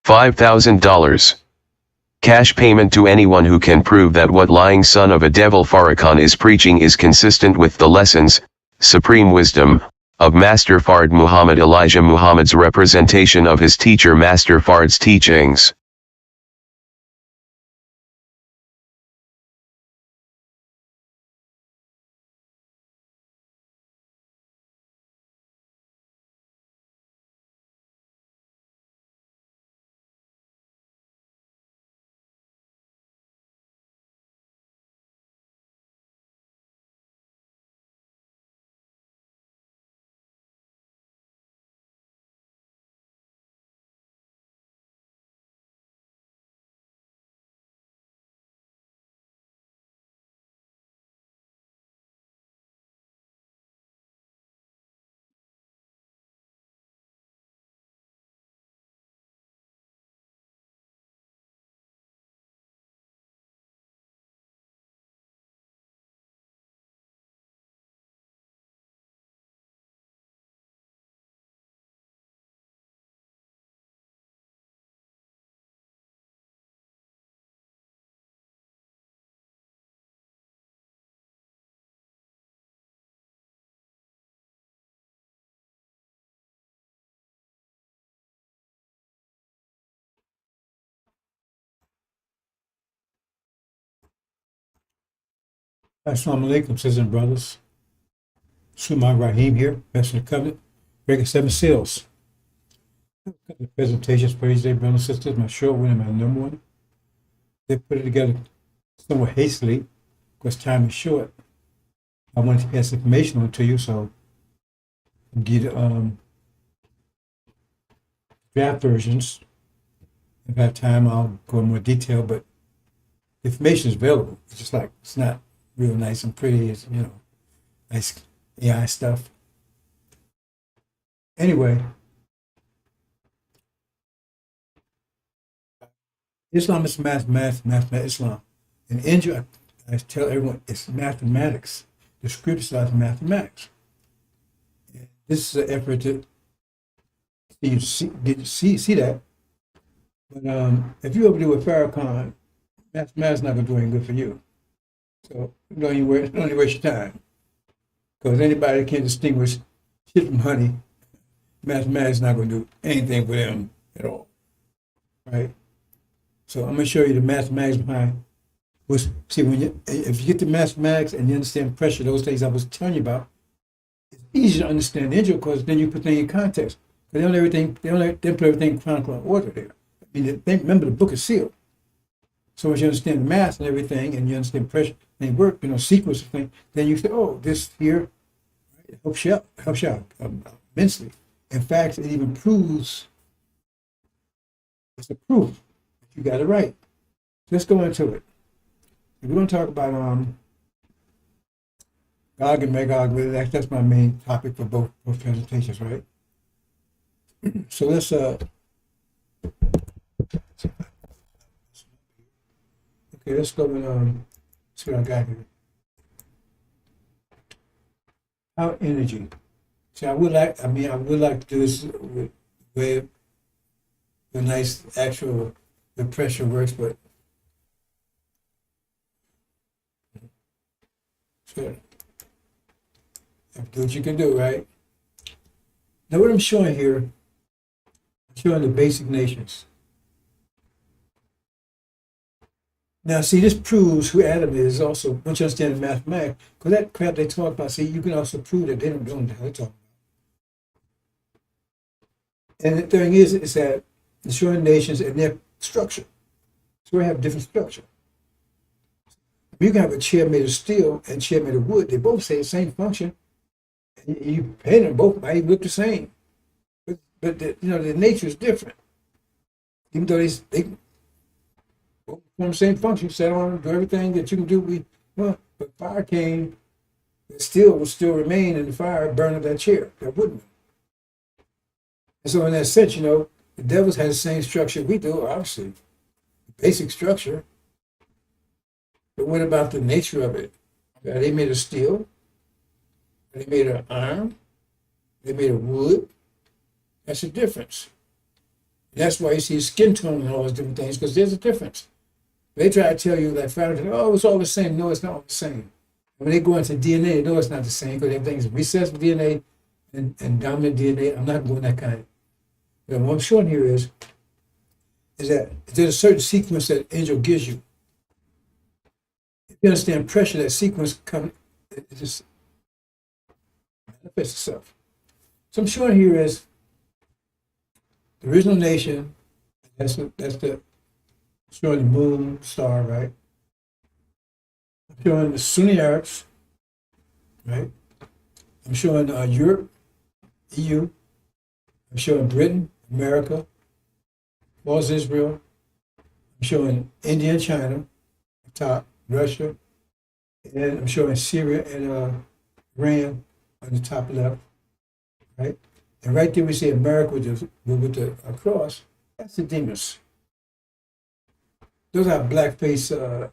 $5,000. Cash payment to anyone who can prove that what lying son of a devil Farrakhan is preaching is consistent with the lessons, supreme wisdom, of Master Fard Muhammad Elijah Muhammad's representation of his teacher Master Fard's teachings. Assalamu alaikum, sisters and brothers. Sumar Rahim here, Master of the Covenant, breaking seven seals. A couple of presentations for each day, brothers and sisters. My short one and my number one. They put it together somewhat hastily because time is short. I wanted to pass information on to you, so I'll give you draft versions. If I have time, I'll go in more detail, but the information is available. It's just like, it's not real nice and pretty. It's, nice AI stuff. Anyway, Islam is mathematics, Islam. In India, I tell everyone it's mathematics. The scriptures are mathematics. And this is an effort to see that. But if you ever do with Farrakhan, mathematics is not going to do any good for you. So don't even waste your time. Because anybody that can distinguish shit from honey, mathematics is not going to do anything for them at all. Right? So I'm going to show you the mathematics behind. See, if you get the mathematics and you understand pressure, those things I was telling you about, it's easy to understand India because then you put things in context. But they don't put everything in chronological order there. I mean, remember the book is sealed. So once you understand the math and everything, and you understand pressure and work, sequence of things, then you say, oh, this here right, helps you out immensely. In fact, it even proves, it's a proof that you got it right. Let's go into it. We're going to talk about Gog and Magog. That's my main topic for both presentations, right? So let's let's go and see what I got here. Our energy. See, I would like to do this with a nice actual the pressure works, but sure. Do what you can do, right? Now what I'm showing here, I'm showing the basic nations. Now, see, this proves who Adam is also, once you understand the mathematics, because that crap they talk about, see, you can also prove that they don't know what they're talking about. And the thing is that the showing nations and their structure. So we have different structure. You can have a chair made of steel and a chair made of wood. They both say the same function. And you paint them both might look the same. But the nature is different. Even though they perform the same function, set on, do everything that you can do. But fire came, the steel will still remain in the fire, burn up that chair. That wouldn't. And so in that sense, the devils has the same structure we do, obviously. Basic structure. But what about the nature of it? Are they made of steel? Are they made of iron? Are they made of wood? That's the difference. That's why you see skin tone and all those different things, because there's a difference. They try to tell you, like, oh, it's all the same. No, it's not all the same. When they go into DNA, they know it's not the same because everything's recessive DNA and dominant DNA. I'm not going that kind. But what I'm showing here is that there's a certain sequence that angel gives you. If you understand pressure, that sequence comes, it just manifests itself. So I'm showing here is the original nation. That's the showing the moon star, right? I'm showing the Sunni Arabs, right? I'm showing Europe, EU. I'm showing Britain, America, was Israel. I'm showing India and China, top, Russia, and I'm showing Syria and Iran on the top left, right? And right there we see America with the cross. That's the demons. Those are blackface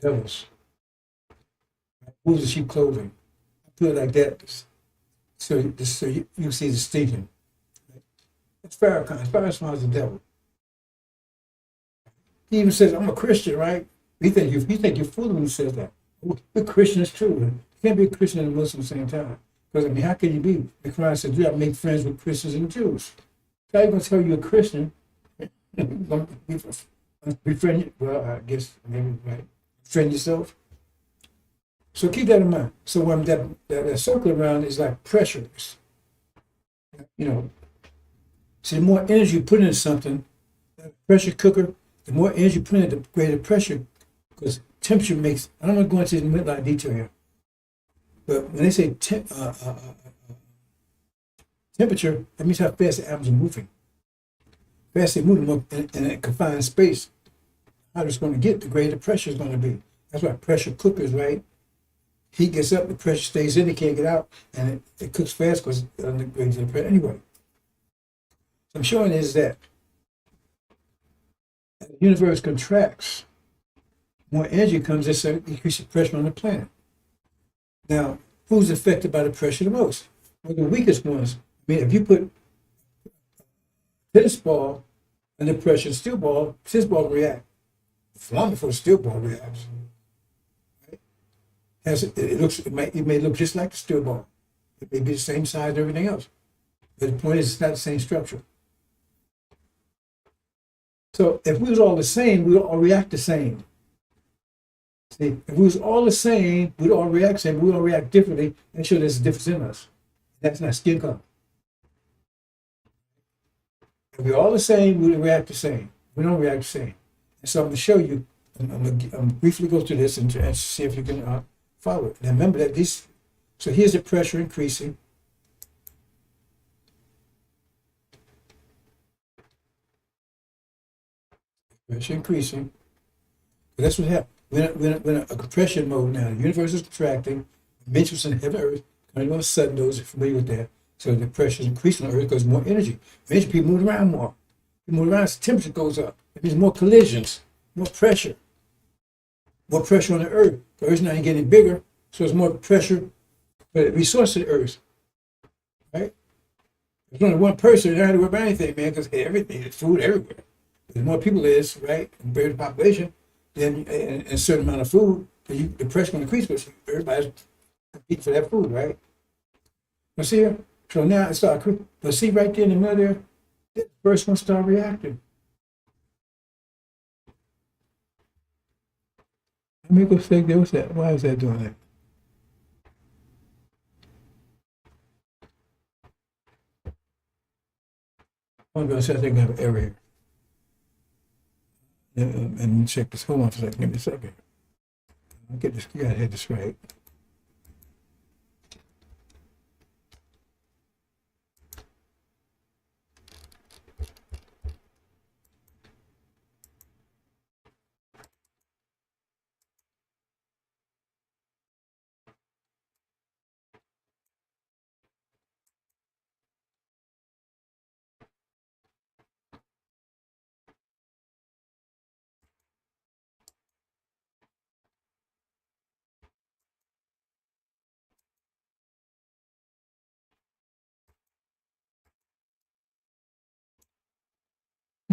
devils. Wolves in sheep clothing. I put it like that, so you see the distinction. It's Farrakhan. Farrakhan is the devil. He even says, "I'm a Christian," right? You think you're fooling when he says that. We're Christians too. You can't be a Christian and a Muslim at the same time. Because I mean, how can you be? The Quran says you have to make friends with Christians and Jews. So how you gonna tell you a Christian? Befriend you? Well, I guess maybe right. Friend yourself. So keep that in mind. So when that circle around is like pressures. You know, see, the more energy you put into something, pressure cooker, the more energy you put in, the greater pressure, because temperature makes, I don't want to go into a lot of detail here, but when they say temperature, that means how fast the atoms are moving. Fast they're moving more in a confined space, how it's going to get, the greater pressure is going to be. That's why pressure cookers, right? Heat gets up, the pressure stays in, it can't get out, and it cooks fast because of the greater pressure. Anyway, what I'm showing is that as the universe contracts, more energy comes, this increases pressure on the planet. Now, who's affected by the pressure the most? Well, the weakest ones. I mean, if you put a tennis ball under pressure, tennis ball will react. It's long before the steel ball reacts. Right? It may look just like the steel ball. It may be the same size and everything else. But the point is, it's not the same structure. So if we was all the same, we would all react the same. See, if we was all the same, we'd all react the same, we'd all react differently, and sure there's a difference in us. That's not skin color. If we're all the same, we react the same. We don't react the same. And so I'm going to show you, I'm going to briefly go through this and see if you can follow it. Now remember that so here's the pressure increasing. Pressure increasing. But that's what happens. When a compression mode now, the universe is contracting, dimensions in heaven and earth, kind of all of a sudden, those are familiar with that. So the pressure is increasing on earth because more energy. Energy, people move around more. People move around, so temperature goes up. It means more collisions, more pressure. More pressure on the earth. The earth's not getting bigger, so there's more pressure for the resource of the earth. Right? There's only one person, you don't have to worry about anything, man, because everything, there's food everywhere. The more people there is, right, and bigger the population, then a certain amount of food, the pressure will increase because everybody's competing for that food, right? But see here? So now it starts, but see right there in the middle there, the first one start reacting. Let me go check there. What's that? Why is that doing that? I'm going to say I think I have an error here. And check this. Hold on for a second. Give me a second. I'll get this. You got to hit this right.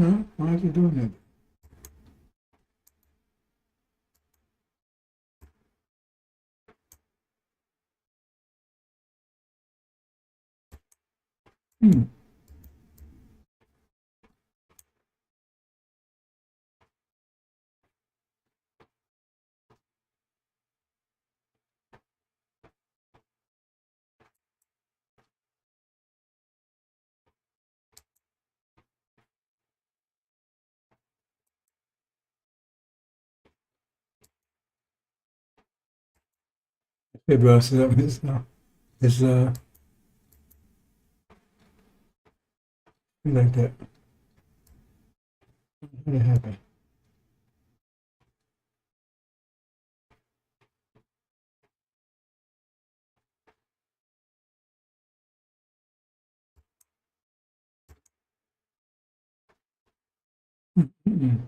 Huh? Why is he doing that? Hmm. Hey, bro, it's like that. How did it happen? Mm-mm.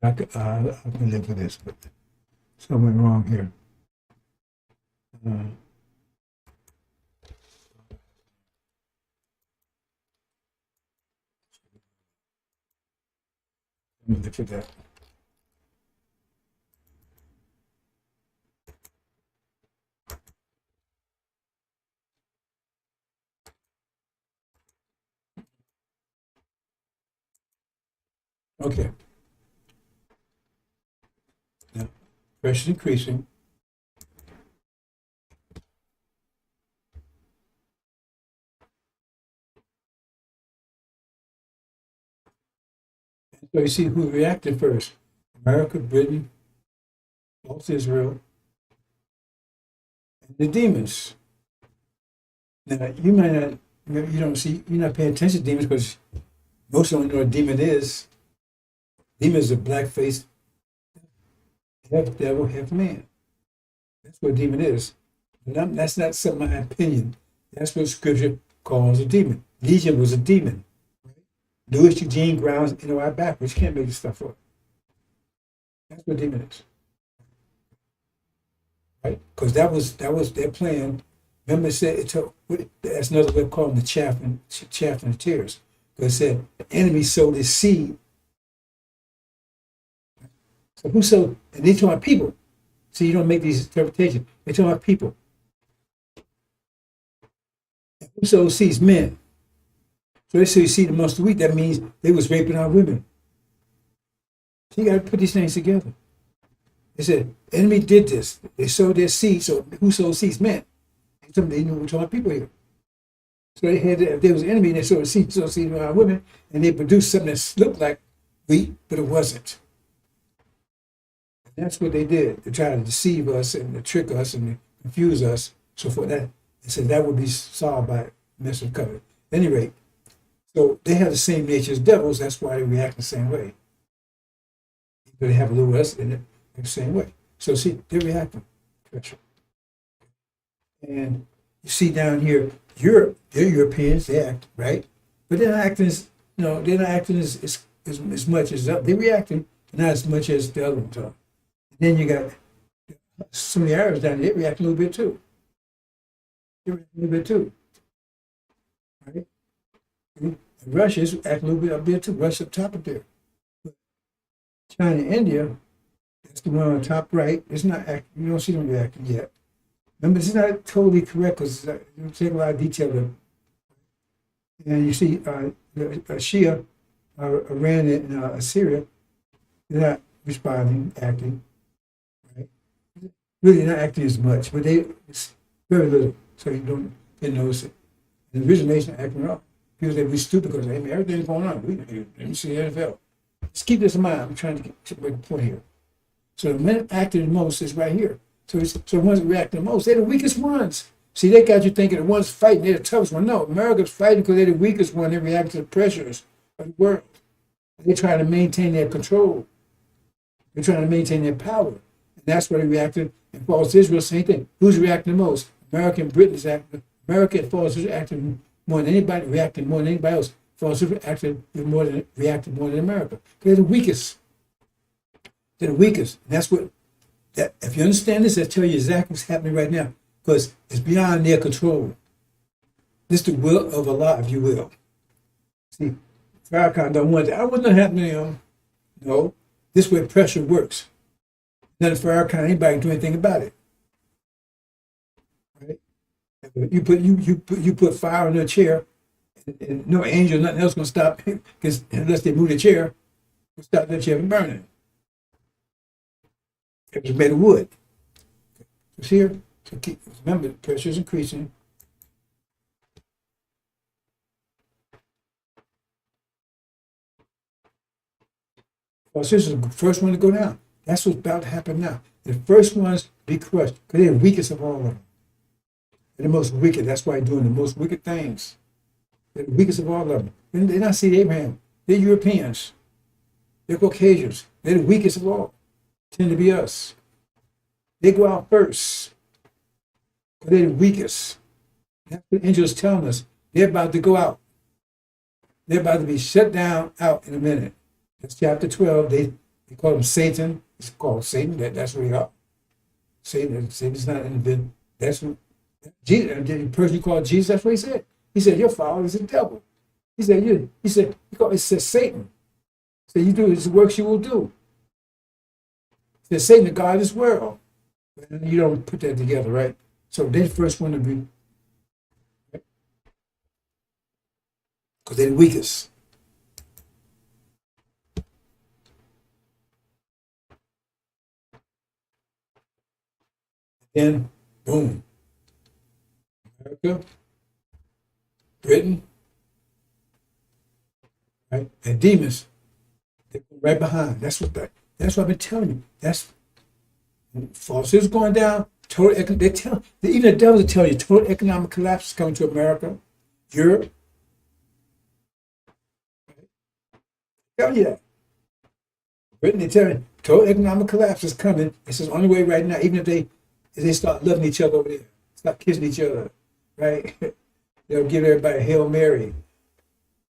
I can live with this, but something went wrong here. Uh, Let me look at that. Okay. Now, pressure increasing. So you see who reacted first: America, Britain, North Israel, and the demons. Now you might not, you don't see, you're not paying attention to demons because most don't know what a demon is. Demon is a black faced, half devil, half man. That's what a demon is. That's not some my opinion. That's what Scripture calls a demon. Legion was a demon. Louis Eugene Grounds, I backwards. You can't make this stuff up. That's what a demon is, right? Because that was their plan. Remember, it said it took. That's another way of calling the chaff and the tears. Because it said the enemy sowed his seed. So who sowed? And they talking about people. So you don't make these interpretations. They talking about people. And who sows seeds? Men. So they say seed amongst the wheat. That means they was raping our women. So you got to put these things together. They said the enemy did this. They sowed their seed. So who sowed seeds? Men. They knew we're talking about people here. So they had, if there was an enemy, they sowed seed on our women, and they produced something that looked like wheat, but it wasn't. And that's what they did. They tried to deceive us and to trick us and to confuse us. So for that, they said that would be solved by message of covenant. At any rate, so they have the same nature as devils. That's why they react the same way. But they have a little less in it the same way. So see, they're reacting. And you see down here, Europe, they're Europeans, they act, right? But they're not acting as, they're not acting as much as, they're reacting, but not as much as the other ones are. And then you got some of the Arabs down there, they react a little bit too. They react a little bit too, right? And Russia's act a little bit up there too, Russia up top up there. But China and India, that's the one on the top right, it's not acting, you don't see them reacting yet. Remember, this is not totally correct because you take a lot of detail there. And you see, Shia, Iran, and Syria, they're not responding, acting, right? Really not acting as much, but it's very little, so you didn't notice it. And the original nation acting up. People say we're stupid because everything's going on. We didn't see the NFL. Just keep this in mind. I'm trying to make a point here. So the men acting the most is right here. So the ones that react the most, they're the weakest ones. See, they got you thinking the ones fighting, they're the toughest one. No, America's fighting because they're the weakest one. They react to the pressures of the world. They're trying to maintain their control. They're trying to maintain their power. And that's why they reacted. And false Israel, same thing. Who's reacting the most? America and Britain is acting. America and false Israel acting more than anybody, reacting more than anybody else. False Israel reacted more than America. They're the weakest. They're the weakest. And that's what. That if you understand this, that tell you exactly what's happening right now. because it's beyond their control. This is the will of Allah, if you will. See, Farrakhan don't want that. I wouldn't happen to him. No, this way pressure works. None of Farrakhan, anybody can do anything about it. Right? You put fire in their chair, and no angel, nothing else gonna stop because unless they move the chair, will stop that chair from burning. It was made of wood. It's here. So remember, the pressure is increasing. Well, this is the first one to go down. That's what's about to happen now. The first ones be crushed because they're the weakest of all of them. They're the most wicked. That's why they're doing the most wicked things. They're the weakest of all of them. They're not seed Abraham. They're Europeans. They're Caucasians. They're the weakest of all. Tend to be us. They go out first. But they're the weakest. That's what the angel is telling us. They're about to go out. They're about to be shut down out in a minute. That's chapter 12. They call him Satan. It's called Satan. That's what he are. Satan's not an individual. That's what Jesus, the person you call Jesus, that's what he said. He said, your father is the devil. He said, it says Satan. So you do his works you will do. It says Satan, the God of this world. And you don't put that together, right? So they're the first one to be, right? Because they're the weakest. Then, boom. America, Britain, right? And demons, they go right behind. That's what I've been telling you. That's falsehoods going down. Even the devils are telling you total economic collapse is coming to America, Europe. Right? Tell you that. Britain, they tell you total economic collapse is coming. It's the only way right now. Even if they start loving each other over there, stop kissing each other, right? They'll give everybody a Hail Mary.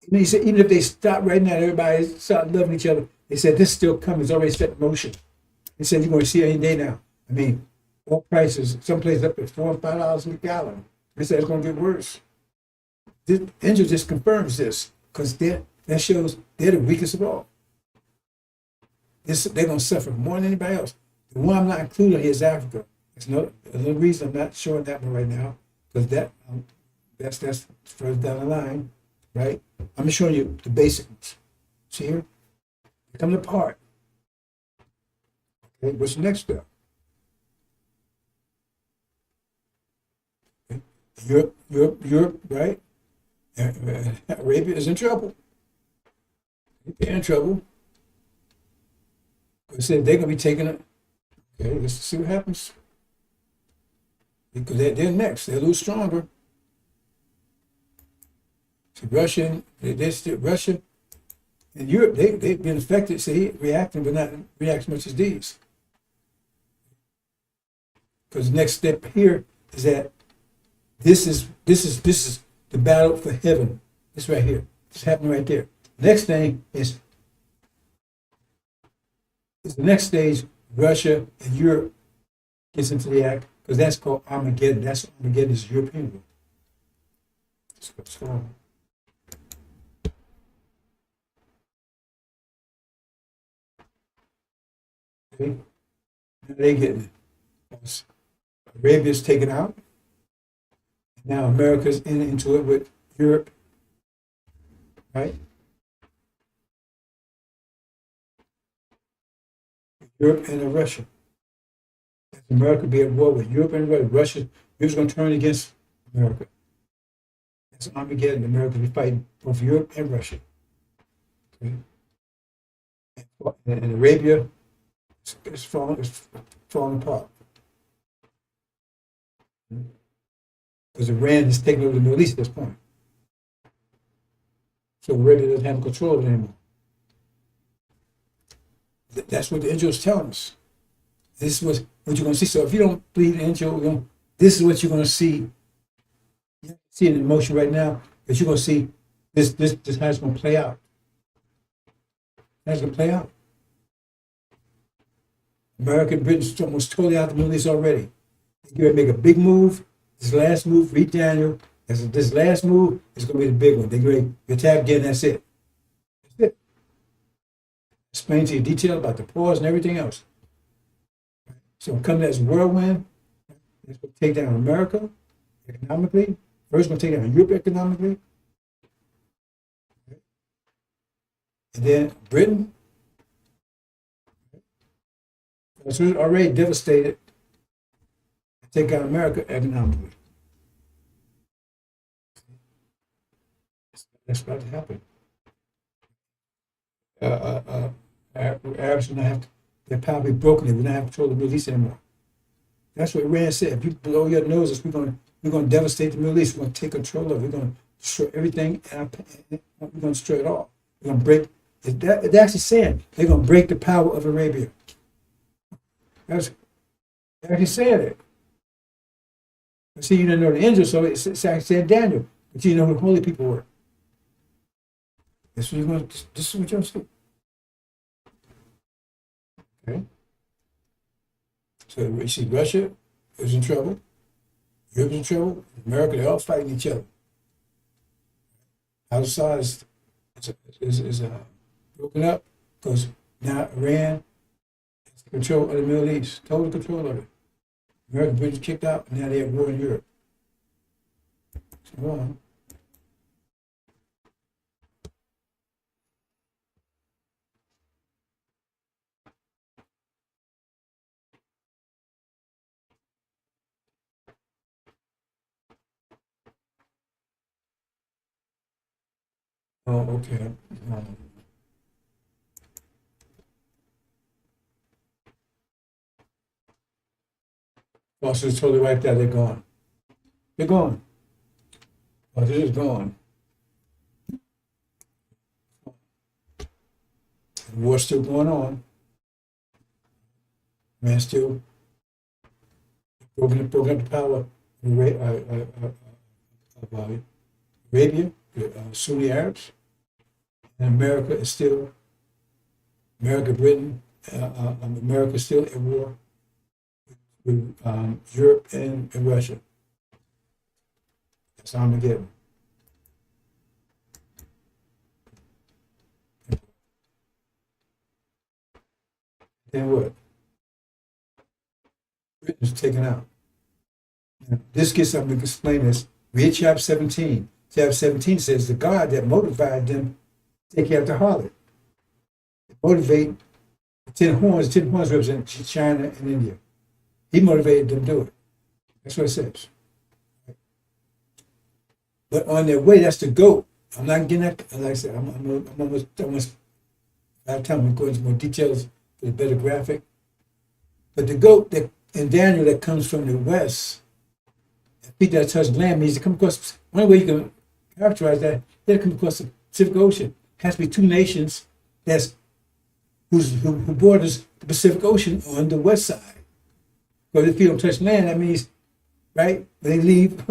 And he said, even if they stop right now, everybody start loving each other. They said this is still coming. It's already set in motion. They said you're going to see it any day now. I mean, all prices, someplace up at $4 and $5 a gallon. They said it's going to get worse. This angel just confirms this because that shows they're the weakest of all. They're going to suffer more than anybody else. The one I'm not including here is Africa. There's no reason I'm not showing that one right now because that's further down the line, right? I'm just showing you the basics. See here? They come apart. Okay, what's the next step? Okay. Europe, right? Arabia is in trouble. They're in trouble. They said they're going to be taking it. Okay, let's see what happens. Because they're next. They're a little stronger. So Russia and Europe, they've been affected, see, reacting, but not react as much as these. Because the next step here is that this is the battle for heaven. This right here. It's happening right there. Next thing is the next stage, Russia and Europe gets into the act, because that's called Armageddon. That's Armageddon is European war. That's what's going on. Okay. Now they getting it. Arabia's taken out. Now America's into it with Europe. Right? Europe and Russia. America be at war with Europe and Russia. Europe's going to turn against America. That's Armageddon. America will be fighting both Europe and Russia. Okay? And Arabia is falling apart. Because Iran is taking over the Middle East at this point. So Arabia doesn't have control of it anymore. That's what the angel is telling us. This is what you're going to see. So if you don't believe the angel, this is what you're going to see. You see it in motion right now, but you're going to see this how it's going to play out. How it's going to play out. America and Britain's almost totally out of the Middle East already. You're gonna make a big move. This last move, read Daniel. This last move is gonna be the big one. They're going to attack again. That's it. That's it. Explain to you detail about the pause and everything else. So come to this whirlwind. It's going to take down America economically. First, going to take down Europe economically, and then Britain. So it's already devastated. Take out America economically. That's about to happen. Arabs will not have to, they're probably broken. They will not have control of the Middle East anymore. That's what Iran said. If you blow your noses, we're going to devastate the Middle East. We're going to take control of it. We're going to destroy everything. And we're going to destroy it all. We're going to break. It's actually saying they're going to break the power of Arabia. That's actually saying it. See, you didn't know the angel, so it's actually saying Daniel, but you know who the holy people were. This is what you're going to. This is what you're going to see. Okay. So you see, Russia is in trouble. Europe is in trouble. America, they're all fighting each other. Outside is broken up because now Iran has control of the Middle East, total control of it. American British kicked out, and now they have war in Europe. So, go on. Oh, okay. Boston is totally wiped out. They're gone. They're gone. Oh, they're just gone. The war's still going on. Man still broken up the power of Arabia, Sunni Arabs. And America is still, Britain, America is still at war with Europe and Russia. That's Armageddon. Then what? Britain's taken out. Now, this gets something to explain this. Read chapter 17. Chapter 17 says the God that motivated them to take care of the harlot. Motivate the 10 horns. 10 horns represent China and India. He motivated them to do it. That's what it says. But on their way, that's the goat. I'm not getting that. Like I said, I'm almost by the time I'm going into more details for the better graphic. But the goat that in Daniel that comes from the west, feet that touch land means to come across. One way you can characterize that, they come across the Pacific Ocean. It has to be two nations who borders the Pacific Ocean on the west side. Because if you don't touch land, that means, right, when they leave,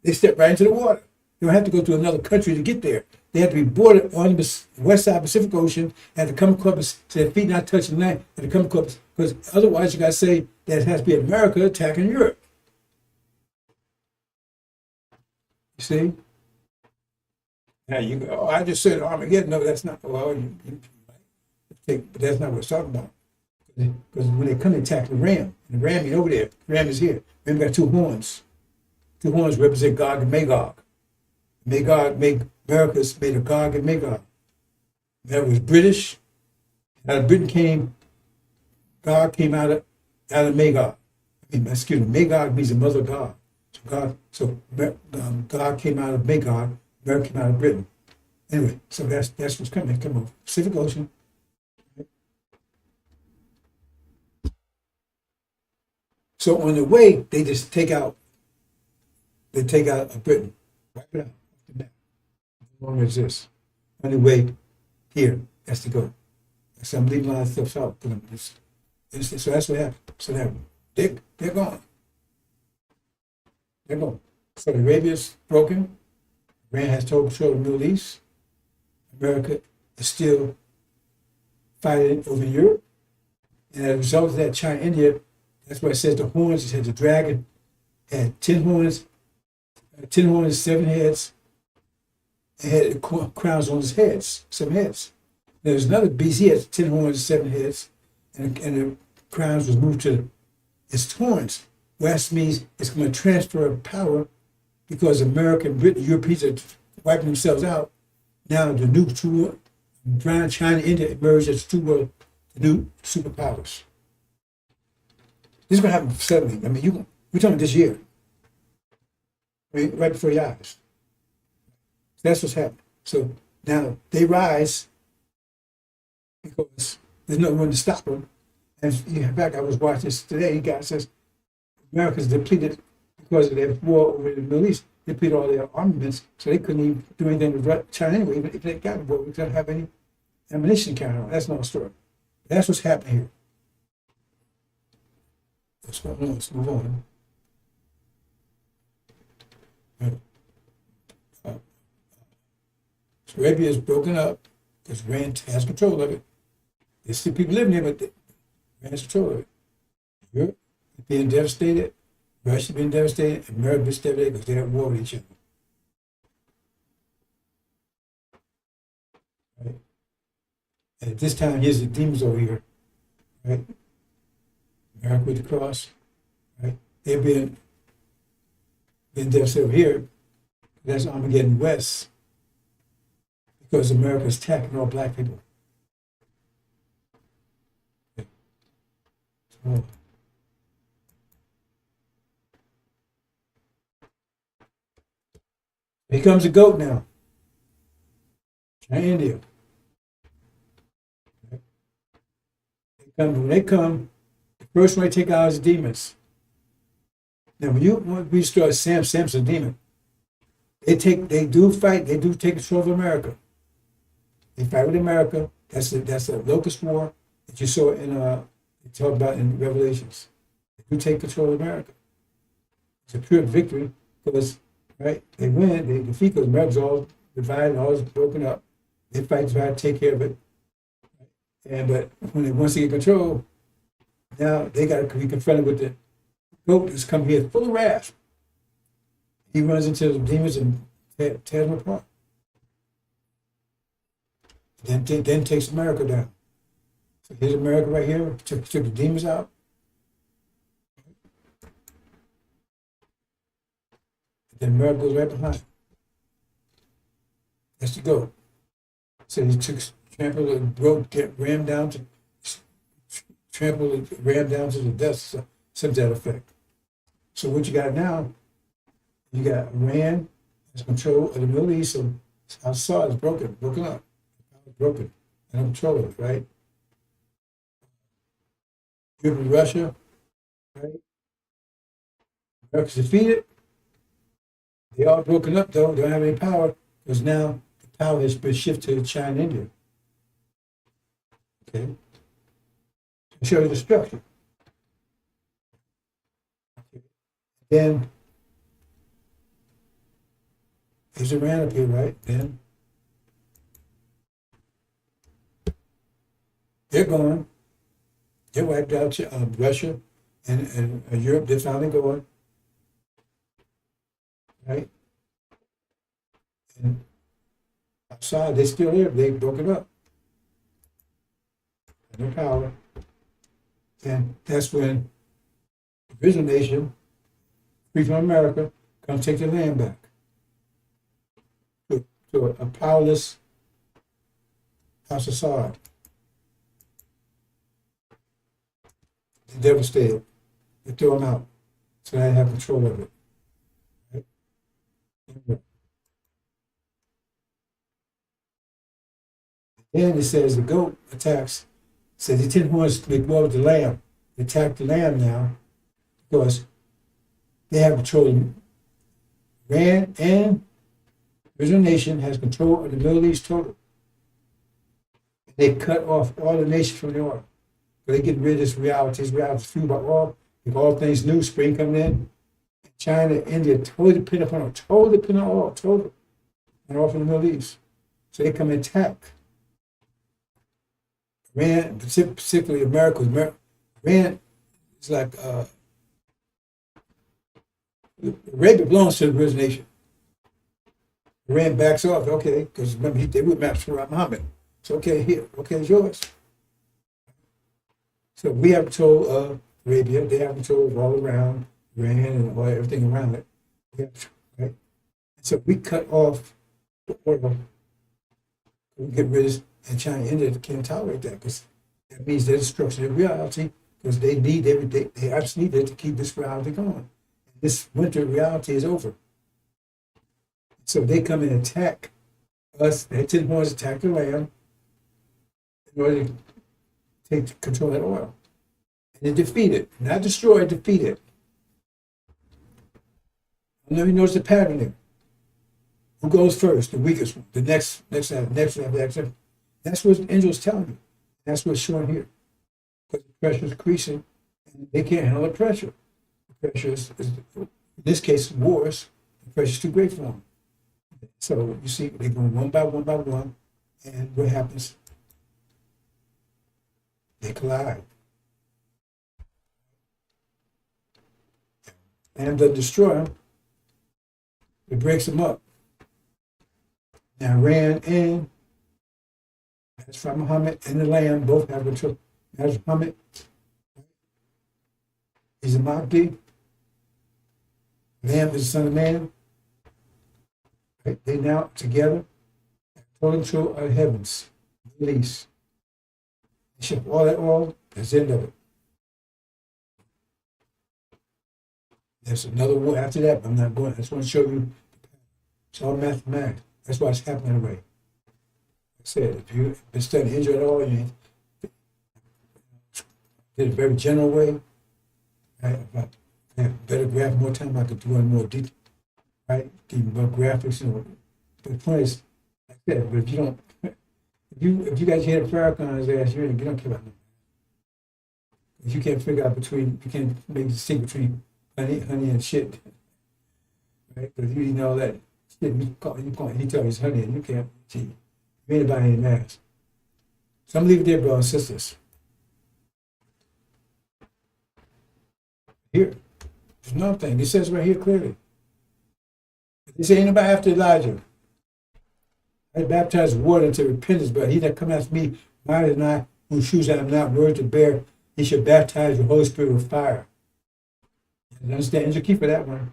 they step right into the water. They don't have to go to another country to get there. They have to be bordered on the west side of the Pacific Ocean and to come across, so their feet not touching land, and to come across, because otherwise you got to say that it has to be America attacking Europe. You see? Now you go, oh, I just said Armageddon. No, that's not, well, but that's not what it's talking about. Because when they come to attack the ram, and the ram is over there, the ram is here. Ram got two horns. Two horns represent Gog and Magog. America's made of Gog and Magog. That was British. Out of Britain came, Gog came out of Magog. Magog means the mother of God. God came out of Magog, America came out of Britain. Anyway, so that's what's coming. Come on, Pacific Ocean. So on the way, they just take out Britain, wipe it out. How long is this? On the way here, that's to go. So I'm leaving a lot of stuff out. So that's what happened. So they're gone. They're gone. So Arabia's broken. Iran has total control of the Middle East. America is still fighting over Europe. And as a result of that, China and India, That's why it says the horns. It said the dragon had 10 horns, 7 heads, and had crowns on his heads, 7 heads. There's another beast. He has 10 horns, 7 heads, and the crowns was moved to its horns. Which means it's going to transfer of power because America and Britain, Europeans are wiping themselves out. Now the new two, China, India emerge as two world, the new superpowers. This is going to happen suddenly. I mean, we're talking this year, right before your eyes. That's what's happening. So now they rise because there's no one to stop them. And in fact, I was watching this today. Guy says America's depleted because of their war over in the Middle East. They depleted all their armaments, so they couldn't even do anything with China anyway. Even if they got a war, we couldn't have any ammunition carried on. That's another story. That's what's happening here. Let's move on. So Arabia is broken up because Iran has control of it. There's still people living there, but Iran has control of it. Europe is being devastated. Russia being devastated. America is devastated because they're at war with each other. Right? And at this time, here's the demons over here. Right? America with the cross. Right? They're being devastated over here. That's Armageddon West. Because America is attacking all black people. So, here comes a goat now. China, India. When they come, the first one they take out is the demons. Now, when we start Samson's a demon. They do fight. They do take control of America. They fight with America. That's a locust war that you saw they talk about in Revelations. They do take control of America. It's a pure victory because right they win. They defeat because America's all divided, all is broken up. They fight to try to take care of it. But once they get control, now they got to be confronted with the goat that's come here full of wrath. He runs into the demons and tears them apart. Then takes America down. So here's America right here. Took the demons out. Then America goes right behind. That's the goat. So he trampled and rammed down to the dust, something to that effect. So what you got now? You got Iran has control of the Middle East, so Assad is broken up. Broken and control of it, right? Europe and Russia, right? America's defeated. They all broken up though, they don't have any power because now the power has been shifted to China and India. Okay? To show you the structure. Okay. Then there's Iran up here, right? Then they're gone. They wiped out Russia and Europe. They're finally going. Right? And outside, they're still here. They broke it up. No power. And that's when the original nation, free from America, comes take their land back. To a powerless House Assad. They're devastated. They throw them out. So they have control of it. Right? Then it says the goat attacks. It says the 10 horns make war with the lamb. They attack the lamb now because they have control of Iran and the original nation has control of the Middle East total. They cut off all the nations from the oil. But they get rid of this reality. This reality is fueled by oil. If all things new, spring coming in. China, India, totally dependent upon oil. Totally dependent on oil. Total. And all from the Middle East. So they come and attack. Iran, particularly America. Iran It's like Arabia belongs to the rich nation. Iran backs off, okay, because remember they were maps for Muhammad. So okay, here, okay, it's yours. So we haven't told Arabia, they haven't told all around Iran and all everything around it. Right? So we cut off the oil, we get rid of, and China and India can't tolerate that because that means their destruction of reality because they need they absolutely need it to keep this reality going. This winter reality is over. So they come and attack us, their tin horns attack the land in order to take control of that oil. And then defeat it. Not destroy it, defeat it. And then we notice the pattern there. Who goes first? The weakest one. The next. That's what the angel is telling you. That's what's showing here. Because the pressure is increasing and they can't handle the pressure. The pressure is in this case, wars. The pressure is too great for them. So you see, they go one by one, and what happens? They collide. And to destroy them, it breaks them up. Now, Iran and that's from Muhammad and the Lamb both have control. That's Muhammad. He's a Mahdi. Lamb is the son of man. Right? They now together total control of the heavens, release. They ship all that oil, that's the end of it. There's another war after that, but I'm not going. I just want to show you it's all mathematics. That's why it's happening that way. Like I said, if you've been studying Israel at all, you did a very general way. Right? If I have better graph, more time, I could do it in more detail. Right? Give you more graphics. But the point is, like I said, but if you don't, if you guys hit a Farrakhan's ass, you don't care about nothing. If you can't figure out you can't make the distinction between honey and shit. Right? But if you know that shit, he tell you it's honey and you can't, you ain't about any mass. So I'm leaving it there, brothers and sisters. Here, there's another thing. It says right here clearly. They say, ain't nobody after Elijah. I baptize with water into repentance, but he that come after me, mightier than I, whose shoes I am not worthy to bear, he shall baptize the Holy Spirit with fire. You understand? You keep for that one.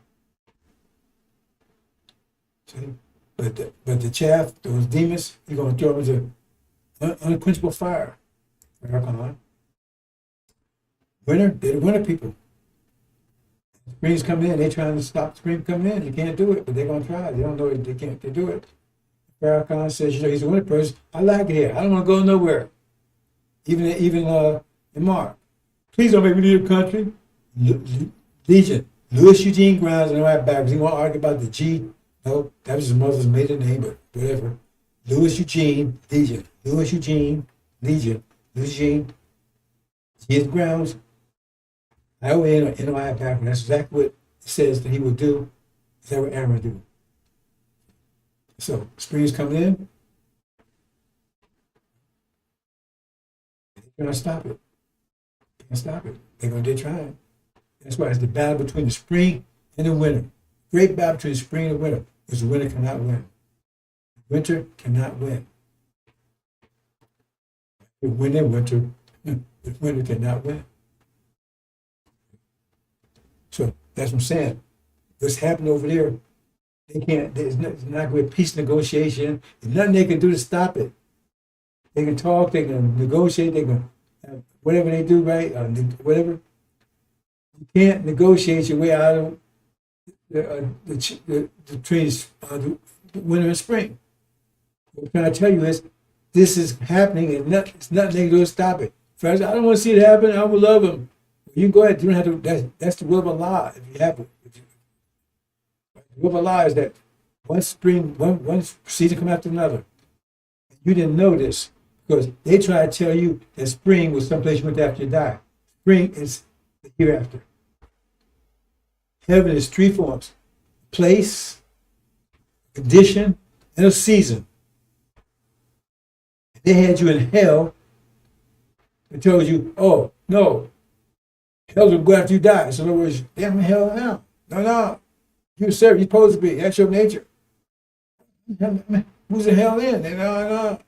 See? But the chaff, those demons, you're going to throw them into unquenchable fire. Winter, they're the winter people. Spring's coming in, they're trying to stop spring coming in. You can't do it, but they're going to try. They don't know they can't do it. Farrakhan says, he's a winter person. I like it here. I don't want to go nowhere. Even in Mark. Please don't make me leave the country. Legion. Louis Eugene Grimes, I know that backwards. He want to argue about the G. No, that was his mother's maiden name, but whatever. Louis Eugene, Legion. Louis Eugene, Legion. Louis Eugene, G is Grounds. I always NOI backwards. That's exactly what it says that he would do. Is that what Aaron would do? So, spring is coming in. They're going to stop it. They can't stop it. They're trying. That's why it's the battle between the spring and the winter. Great battle between the spring and the winter. Because the winter cannot win. Winter cannot win. Win in winter, the winter cannot win. So that's what I'm saying. What's happening over there, they can't, there's not going to be peace negotiation. There's nothing they can do to stop it. They can talk, they can negotiate, they can, whatever they do, right? Whatever. You can't negotiate your way out of the trees, the winter and spring. What I'm trying to tell you is, this is happening and it's nothing they can do to stop it. First, I don't want to see it happen. I would love them. You go ahead. You don't have to. That's the will of Allah. If you have it, the will of Allah is that one season come after another. You didn't know this because they try to tell you that spring was someplace you went to after you die. Spring is the hereafter. Heaven is three forms: place, condition, and a season. They had you in hell and told you, oh no. Hell will go after you die. So in other words, damn hell now. No. You're supposed to be. That's your nature. Who's the hell in? No.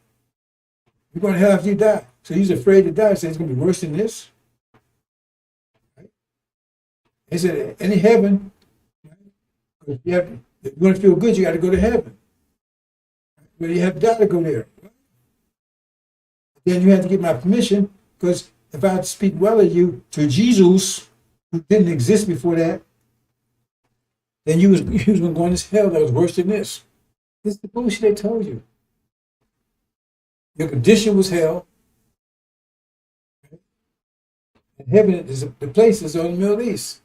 You're going to hell after you die. So he's afraid to die. He said it's going to be worse than this. Right? He said, any heaven, if you want to feel good, you got to go to heaven. But you have to die to go there. Then you have to get my permission, because if I had to speak well of you to Jesus, who didn't exist before that, then you was going to go in this hell that was worse than this. This is the bullshit they told you. Your condition was hell. And heaven is the places on the Middle East.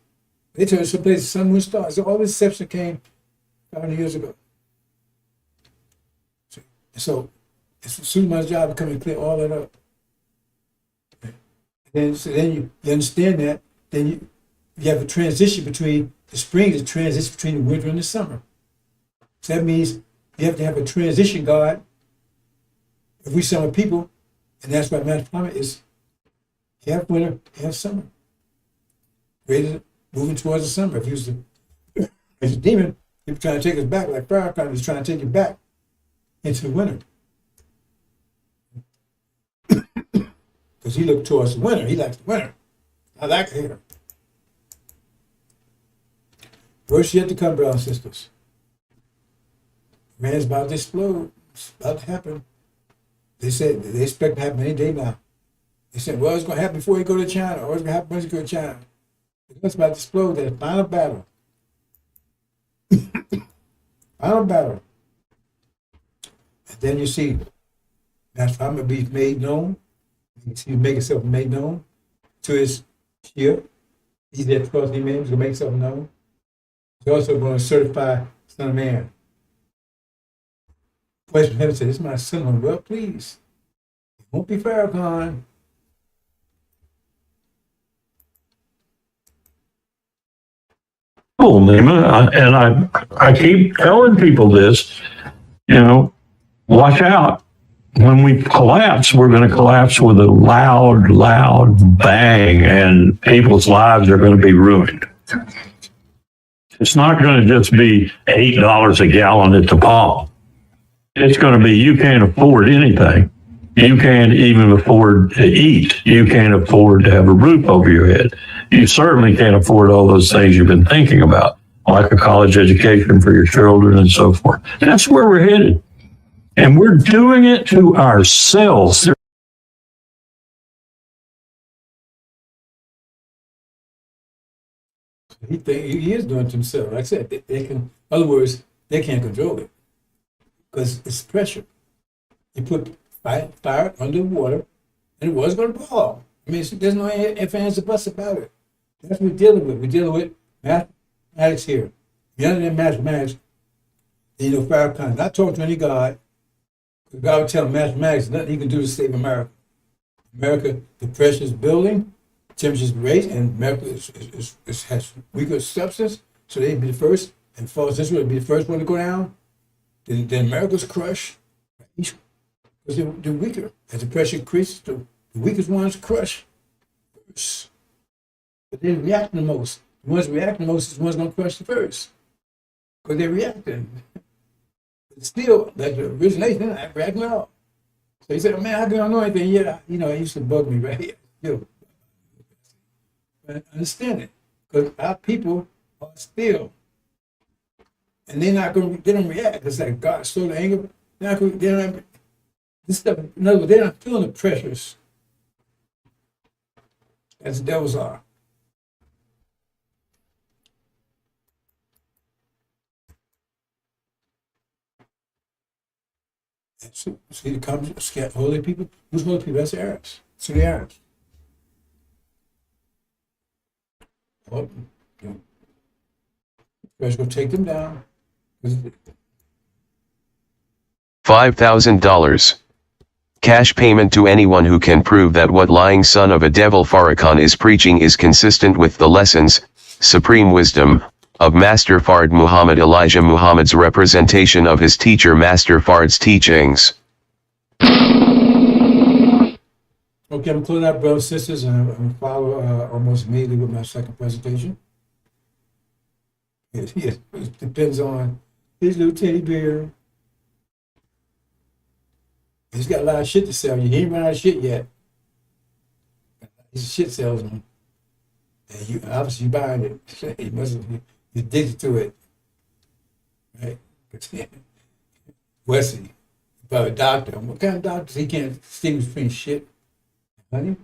They told you some places, sun, moon, stars. So all this deception came 500 years ago. So it's soon my job to come and clear all that up. And then you understand that. Then you have a transition between the spring, is a transition between the winter and the summer. So that means you have to have a transition God. If we summer people, and that's why Master Climate is half winter, half summer. Ready moving towards the summer. If he was as a demon, he was trying to take us back, like Farrakhan was trying to take you back into the winter. Because he looked towards the winter. He likes the winter. I like it here. Worse yet to come, brothers and sisters. Man's about to explode. It's about to happen. They said they expect to happen any day now. They said, well, it's going to happen before you go to China, or it's going to happen once you go to China. It's about to explode. That final battle. Final battle. And then you see, that's I'm going to be made known. He make himself made known to his ship. He's there because he made, he's going to make himself known. He's also going to certify Son of Man. Voice from heaven said, this is my son, I'm well pleased. It won't be Farrakhan. Oh, Nima, and I keep telling people this, watch out. When we collapse, we're going to collapse with a loud bang, and people's lives are going to be ruined. It's not going to just be $8 a gallon at the pump. It's going to be you can't afford anything. You can't even afford to eat. You can't afford to have a roof over your head. You certainly can't afford all those things you've been thinking about, like a college education for your children and so forth. That's where we're headed. And we're doing it to ourselves. He is doing it to himself. Like I said, they can, in other words, they can't control it because it's pressure. You put fire under water, and it was going to fall. I mean, there's no ifs, ands, or buts about it. That's what we're dealing with. We're dealing with mathematics here. If you understand mathematics, then you know Farrakhan. Not talking to any God. Because God would tell mathematics nothing he can do to save America. America, the pressure is building, temperatures raise, and America has weaker substance, so they'd be the first, and falls this way, be the first one to go down. Then America's crushed. Because they're weaker. As the pressure increases, the weakest ones crush first. But they react the most. The ones reacting the most is the ones going to crush the first. Because they're reacting. But still, like the origination, they're not reacting at all. So he said, oh, man, how can I know anything yet? It used to bug me, right? But I understand it. Because our people are still. And they don't react. It's like God slow the anger. This stuff, in other words, they're not feeling the pressures as the devils are. See, the comes holy people. Who's holy people? That's the Arabs. So the Arabs. Well, you guys go take them down. $5,000. Cash payment to anyone who can prove that what lying son of a devil Farrakhan is preaching is consistent with the lessons, supreme wisdom, of Master Fard Muhammad Elijah Muhammad's representation of his teacher Master Fard's teachings. Okay, I'm closing out, brothers and sisters, and I'm going to follow almost immediately with my second presentation. It depends on his little teddy bear. He's got a lot of shit to sell you. He ain't run out of shit yet. He's a shit salesman. And you obviously buying it. You must have, you're addicted to it. Right? Wesley, about a doctor. What kind of doctors he can't distinguish between shit? Honey?